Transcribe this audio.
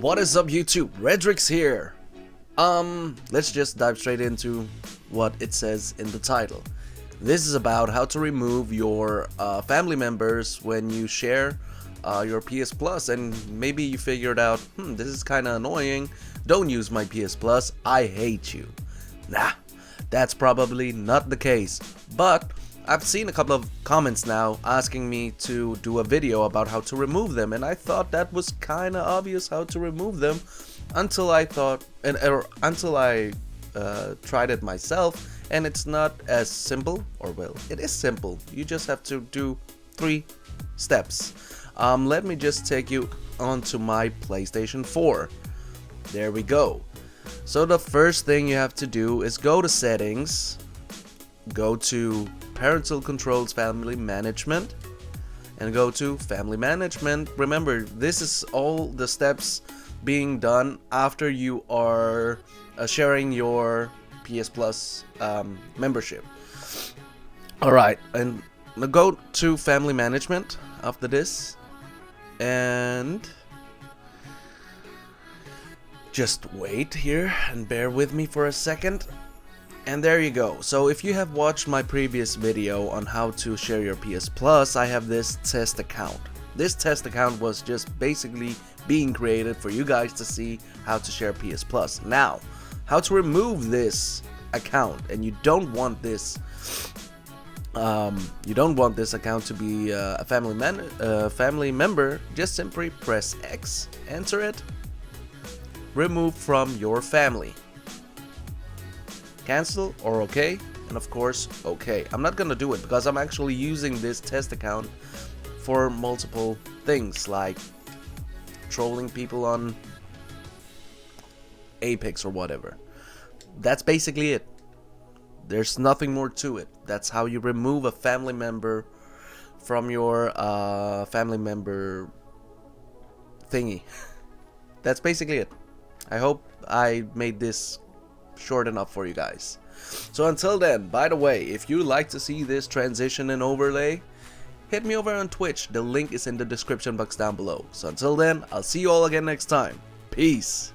What is up, YouTube? Redrix here. Let's just dive straight into what it says in the title. This is about how to remove your family members when you share your PS Plus, and maybe you figured out, this is kind of annoying. Don't use my PS Plus. I hate you. Nah, that's probably not the case. But I've seen a couple of comments now asking me to do a video about how to remove them, and I thought that was kind of obvious how to remove them until I tried it myself, and it's not as simple, or well, it is simple. You just have to do 3 steps. Let me just take you onto my PlayStation 4. There we go. So the first thing you have to do is go to settings, go to Parental Controls Family Management, and go to Family Management. Remember, this is all the steps being done after you are sharing your PS Plus membership. Alright, and go to Family Management after this, and just wait here and bear with me for a second. And there you go. So if you have watched my previous video on how to share your PS Plus, I have this test account. This test account was just basically being created for you guys to see how to share PS Plus. Now, how to remove this account, and you don't want this account to be a family member. Just simply press X, enter it, remove from your family, cancel or OK, and of course OK. I'm not gonna do it because I'm actually using this test account for multiple things, like trolling people on Apex or whatever. That's basically it. There's nothing more to it. That's how you remove a family member from your family member thingy. That's basically it. I hope I made this short enough for you guys. So until then, by the way, if you like to see this transition and overlay, hit me over on Twitch. The link is in the description box down below. So until then, I'll see you all again next time. Peace.